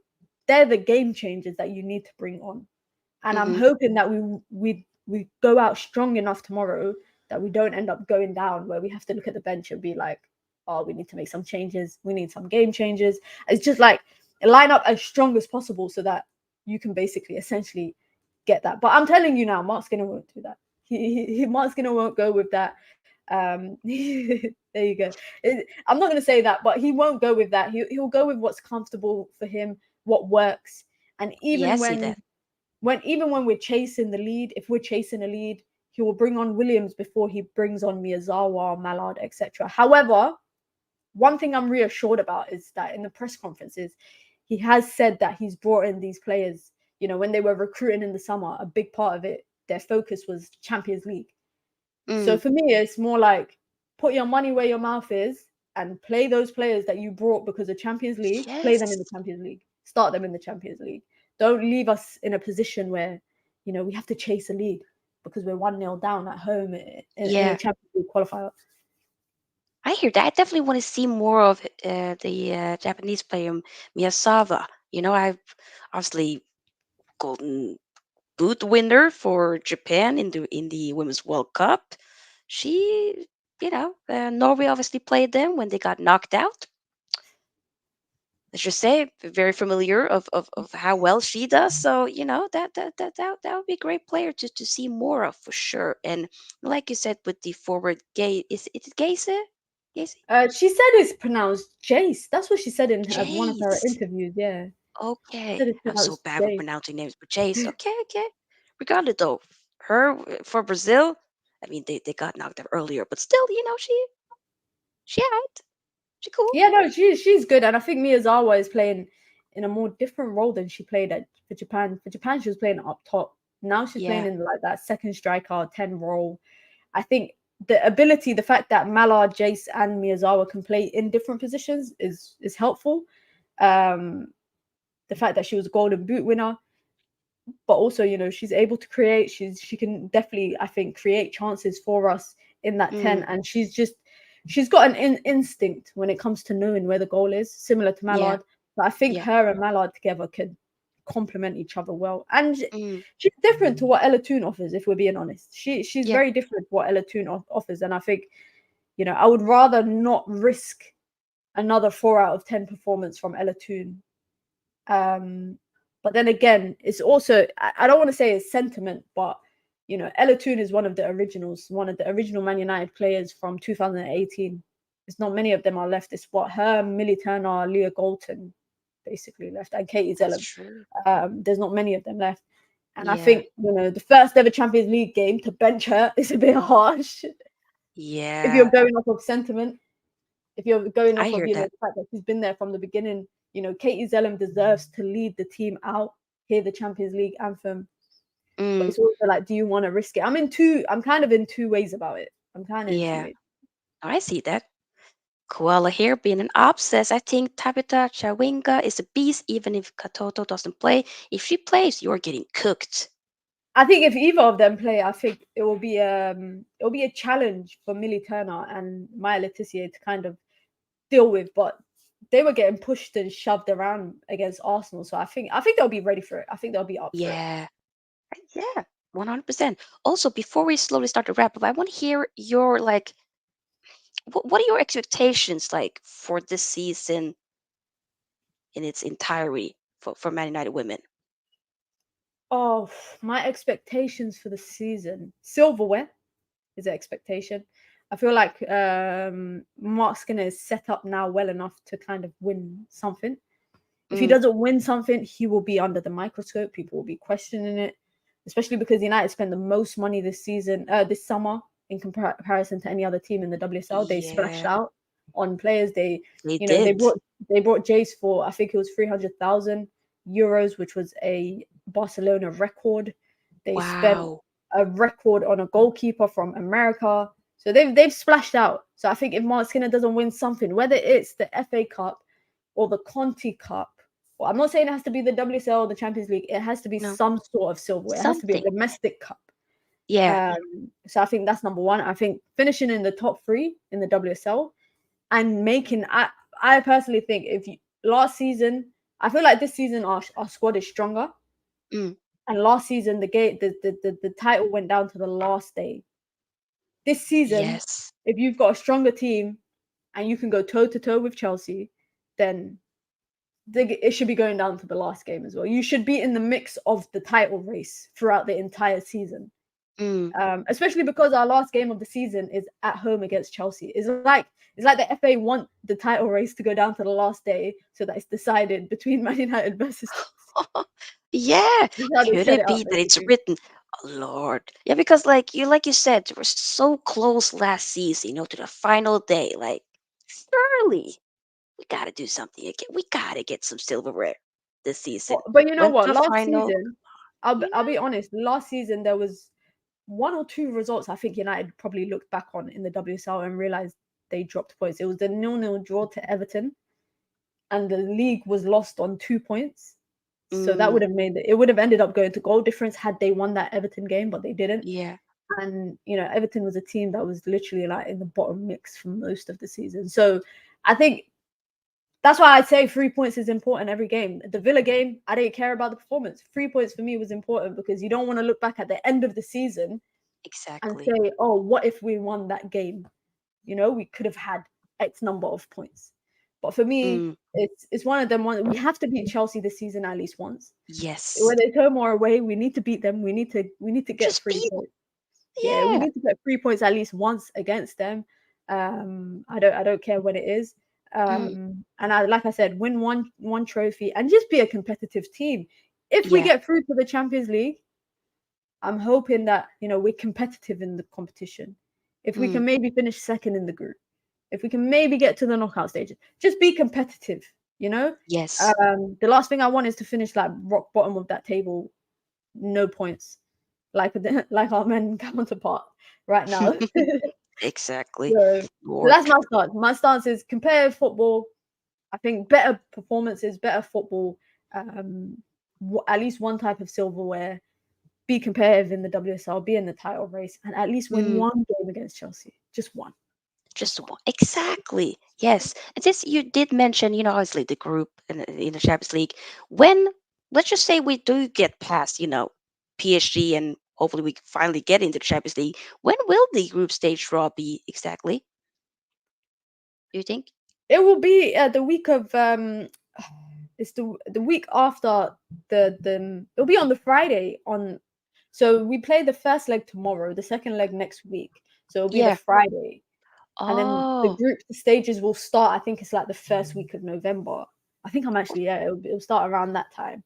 they're the game changers that you need to bring on. And I'm mm-hmm. hoping that we go out strong enough tomorrow that we don't end up going down where we have to look at the bench and be like, oh, we need to make some changes. We need some game changes. It's just like line up as strong as possible so that you can basically essentially get that. But I'm telling you now, Mark Skinner won't do that. Mark Skinner won't go with that. There you go. I'm not going to say that, but he won't go with that. He'll go with what's comfortable for him, what works. And Yeah, I even see that. when we're chasing the lead, if we're chasing a lead, he will bring on Williams before he brings on Miyazawa, Mallard, etc. However, one thing I'm reassured about is that in the press conferences, he has said that he's brought in these players. When they were recruiting in the summer, a big part of it, their focus was Champions League. So Mm, for me, it's more like put your money where your mouth is and play those players that you brought because of Champions League, play them in the yes. Champions League, start them in the Champions League. Don't leave us in a position where, we have to chase a league because we're 1-0 down at home in a Yeah, Champions League qualifier. I hear that. I definitely want to see more of the Japanese player Miyazawa. I've obviously golden boot winner for Japan in the Women's World Cup. She, Norway obviously played them when they got knocked out. Let's just say very familiar of how well she does. So that would be a great player to see more of for sure. And like you said, with the forward gay, is it Gaze? Gaze? She said it's pronounced Jace. That's what she said in one of her Jace. interviews. Yeah, Okay. said it's I'm so pronounced bad with Jace. pronouncing names, but Jace. Okay, okay. Regardless though, her for Brazil, I mean they got knocked out earlier, but still, she alright. She cool. Yeah, no, she's good, and I think Miyazawa is playing in a more different role than she played for Japan. For Japan, she was playing up top. Now she's playing Yeah. in like that second striker 10 role. I think the fact that Mallard, Jace, and Miyazawa can play in different positions is helpful. Um, the fact that she was a Golden Boot winner, but also she's able to create. She can definitely, I think, create chances for us in that 10, Mm, and she's got an instinct when it comes to knowing where the goal is, similar to yeah. Mallard. But I think Yeah. her and Mallard together could complement each other well, and Mm, she's different to what Ella Toon offers, if we're being honest. She's yeah. very different to what Ella Toon offers, and I think I would rather not risk another 4 out of 10 performance from Ella Toon. um, but then again, it's also, I don't want to say it's sentiment, but Ella Toon is one of the originals, one of the original Man United players from 2018. There's not many of them are left. It's what her, Millie Turner, Leah Golton basically left, and Katie That's Zellum. true. There's not many of them left. And I Yeah. think, the first ever Champions League game to bench her is a bit harsh if you're Yeah. going off of sentiment, if you're going I off of, hear the that. fact that she's been there from the beginning. Katie Zellum deserves to lead the team out, hear the Champions League anthem. But Mm, it's also like, do you want to risk it? I'm kind of in two ways about it. I'm kind of in two yeah. ways. I see that. Koala here being an op says, I think Tabitha Chawinga is a beast even if Katoto doesn't play. If she plays, you're getting cooked. I think if either of them play, I think it'll be a challenge for Millie Turner and Maya Letitia to kind of deal with. But they were getting pushed and shoved around against Arsenal, so I think they'll be ready for it. I think they'll be up for it. Yeah. Yeah. 100%. Also, before we slowly start to wrap up, I want to hear your what are your expectations like for this season in its entirety for Man United women? Oh, my expectations for the season. Silverware is the expectation. I feel like Mark Skinner is set up now well enough to kind of win something. If he Mm, doesn't win something, he will be under the microscope. People will be questioning it, especially because United spent the most money this season, this summer, in comparison to any other team in the WSL. They splashed yeah, out on players. They, they you know, they did. brought they brought Jace for, I think it was 300,000 euros, which was a Barcelona record. They spent Wow. a record on a goalkeeper from America. So they've splashed out. So I think if Mark Skinner doesn't win something, whether it's the FA Cup or the Conti Cup, well, I'm not saying it has to be the WSL or the Champions League. It has to be No, some sort of silverware. It has to be a something. domestic cup. Yeah. So I think that's number one. I think finishing in the top three in the WSL and making. I personally think if you, last season, I feel like this season our squad is stronger. Mm, And last season the title went down to the last day. This season, yes. if you've got a stronger team and you can go toe to toe with Chelsea, then it should be going down to the last game as well. You should be in the mix of the title race throughout the entire season. Mm, Especially because our last game of the season is at home against Chelsea. It's like the FA want the title race to go down to the last day so that it's decided between Man United versus Chelsea. yeah. That's how they Could set it it up, be that it's basically. written? Oh, Lord. Yeah, because like you said, we were so close last season, to the final day. Like, surely we gotta do something again. We gotta get some silverware this season. But you know Went what? to the Last final. season, Yeah. I'll be honest. Last season there was one or two results I think United probably looked back on in the WSL and realized they dropped points. It was the 0-0 draw to Everton, and the league was lost on 2 points. So that Mm, would have made it would have ended up going to goal difference had they won that Everton game, but they didn't. yeah. And Everton was a team that was literally like in the bottom mix for most of the season. So I think that's why I'd say 3 points is important every game. The Villa game, I didn't care about the performance. 3 points for me was important because you don't want to look back at the end of the season and Exactly. say, oh, what if we won that game? We could have had X number of points. But for me, Mm, it's one of them. We have to beat Chelsea this season at least once. yes. Whether it's home or away, we need to beat them. We need to get Just three beat. points. Yeah, we Yeah. need to get 3 points at least once against them. I don't care what it is. Mm, And like I said, win one trophy and just be a competitive team. If we yeah. get through to the Champions League, I'm hoping that we're competitive in the competition. If we Mm, can maybe finish second in the group, if we can maybe get to the knockout stages, just be competitive. You know, yes. the last thing I want is to finish like rock bottom of that table, no points, like like our men counterpart right now. Exactly. So that's York. my stance. My stance is compare football. I think better performances, better football, um, at least one type of silverware, be competitive in the WSL, be in the title race, and at least win Mm, one game against Chelsea. Just one. just Just one. one. Exactly. Yes. And since you did mention, obviously the group in the Champions League, when, let's just say we do get past, PSG and hopefully we finally get into the Champions League, when will the group stage draw be exactly? Do you think? It will be the week of it's the week after the it'll be on the Friday on so we play the first leg tomorrow, the second leg next week. So it'll be the Yeah. Friday. And then the Oh, group stages will start, I think it's like the first week of November. I think I'm actually, yeah, it'll start around that time.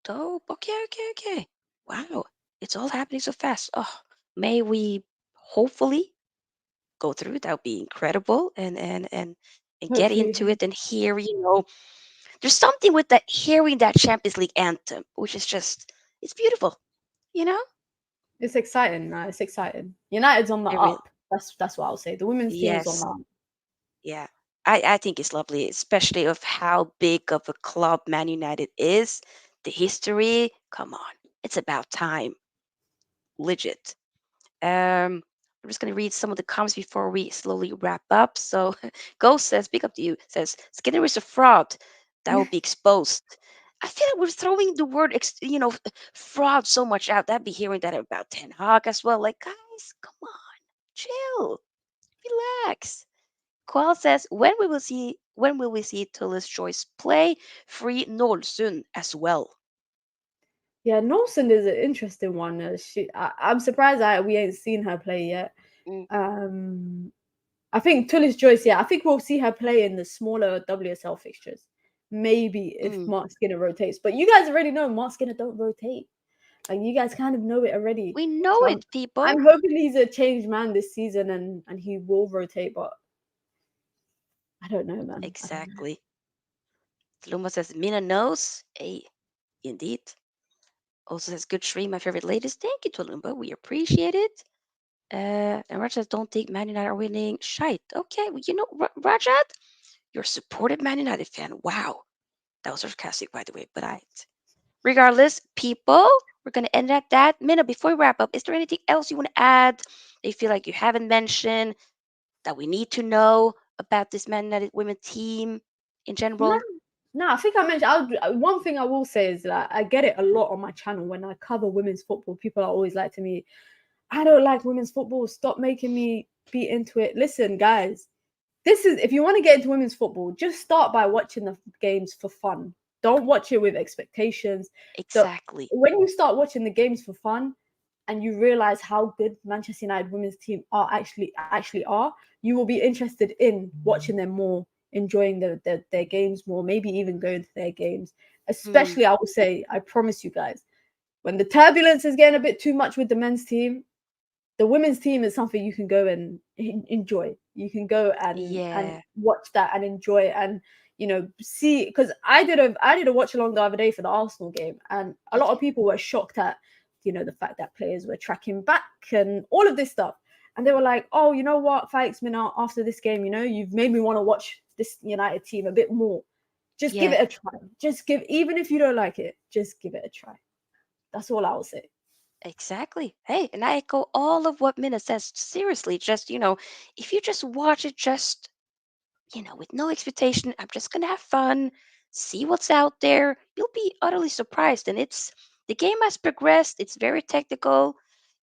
dope. Okay, okay, okay. Wow. It's all happening so fast. Oh, may we hopefully go through. That would be incredible. And get into Hopefully. it and hear, there's something with that hearing that Champions League anthem, which is just it's beautiful, you know? It's exciting. It's exciting. United's on the It really up. That's what I'll say. The women's team is on yes. the up. Yeah. I think it's lovely, especially of how big of a club Man United is. The history, come on. It's about time. Legit. I'm just gonna read some of the comments before we slowly wrap up. So, Ghost says, "Big up to you." Says, "Skinner is a fraud that will be exposed." I feel like we're throwing the word, fraud so much out. That'd be hearing that about Ten Hag as well. Like, guys, come on, chill, relax. Qual says, When will we see Tullis Joyce play free Nolsund as well?" Yeah, Norson is an interesting one. I'm surprised we ain't seen her play yet. Mm, Um, I think Tullis Joyce, yeah, I think we'll see her play in the smaller WSL fixtures. Maybe if mm. Mark Skinner rotates. But you guys already know Mark Skinner don't rotate. Like you guys kind of know it already. We know So it, people. I'm hoping he's a changed man this season and he will rotate, but I don't know, man. I don't know. Exactly. Luma says, "Mina knows." Hey, indeed. Also says, "Good stream, my favorite ladies." Thank you, Tolumba. We appreciate it. And Raj says, "Don't think Man United are winning." Shite. Okay, well, Rajat, you're a supportive Man United fan. Wow. That was sarcastic, by the way, but I. Regardless, people, we're going to end at that. Mina, before we wrap up, is there anything else you want to add that you feel like you haven't mentioned that we need to know about this Man United women team in No, general? no, I think I mentioned. One thing I will say is that I get it a lot on my channel when I cover women's football. People are always like to me, "I don't like women's football. Stop making me be into it." Listen, guys, this is if you want to get into women's football, just start by watching the games for fun. Don't watch it with expectations. The Exactly. When you start watching the games for fun and you realize how good Manchester United women's team are actually are, you will be interested in watching them more, enjoying their games more, maybe even going to their games. Mm, Especially, I will say, I promise you guys, when the turbulence is getting a bit too much with the men's team, the women's team is something you can go and enjoy. You can go and yeah. watch that and enjoy it and see because I did a watch along the other day for the Arsenal game and a lot of Okay. people were shocked at the fact that players were tracking back and all of this stuff and they were like, oh, you know what, thanks Mina, after this game, you've made me want to watch this United team a bit more. Just give Yeah. it a try. Just give, even if you don't like it, just give it a try. That's all I will say. Exactly. Hey, and I echo all of what Mina says. Seriously, just, if you just watch it, just with no expectation. I'm just gonna have fun, see what's out there. You'll be utterly surprised. And the game has progressed. It's very technical.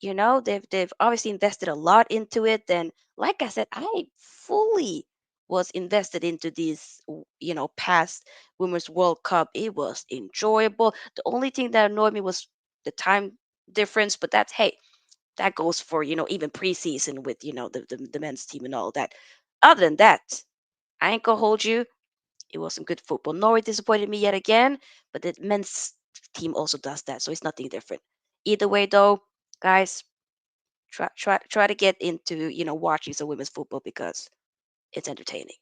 They've obviously invested a lot into it. And like I said, I fully was invested into these, past Women's World Cup. It was enjoyable. The only thing that annoyed me was the time difference, but that's hey, that goes for even preseason with the men's team and all that. Other than that, I ain't gonna hold you. It was some good football. Norway disappointed me yet again, but the men's team also does that, so it's nothing different. Either way, though, guys, try to get into watching some women's football because it's entertaining.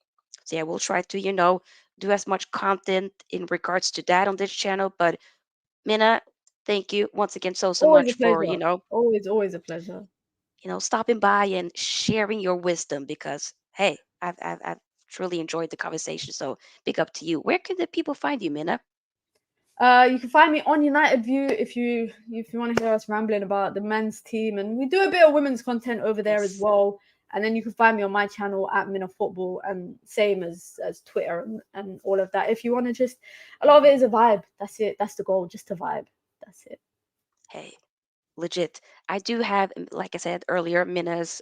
So yeah, we'll try to do as much content in regards to that on this channel. But Mina, thank you once again so Always a much for pleasure. Always a pleasure. stopping by and sharing your wisdom because hey, I've truly enjoyed the conversation. So big up to you. Where can the people find you, Mina? You can find me on United View if you want to hear us rambling about the men's team, and we do a bit of women's content over there as Yes. well. And then you can find me on my channel at Mina Football, and same as Twitter and all of that. If you want to just, a lot of it is a vibe. That's it. That's the goal. Just a vibe. That's it. Hey, legit. I do have, like I said earlier, Mina's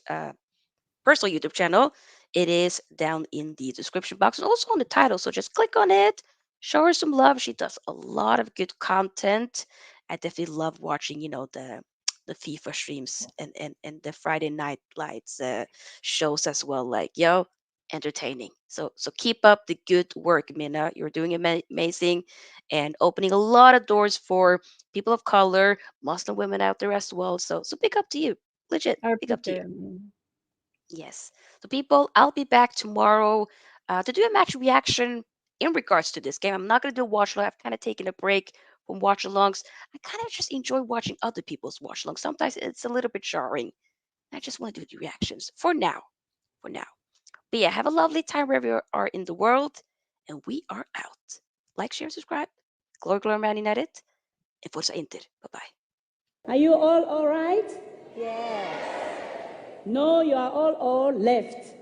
personal YouTube channel. It is down in the description box and also on the title. So just click on it, show her some love. She does a lot of good content. I definitely love watching, the FIFA streams and the Friday night lights shows as well. Like, yo, entertaining. So keep up the good work, Mina. You're doing amazing and opening a lot of doors for people of color, Muslim women out there as well. So big up to you. Legit, I big up to you. appreciate it. Yes. So, people, I'll be back tomorrow to do a match reaction in regards to this game. I'm not going to do a watch along. I've kind of taken a break from watch alongs. I kind of just enjoy watching other people's watch alongs. Sometimes it's a little bit jarring. I just want to do the reactions for now. For now. But yeah, have a lovely time wherever you are in the world. And we are out. Like, share, subscribe. Glory, glory, Man United. And Forza Inter. Bye bye. Are you all right? Yes. No, you are all left.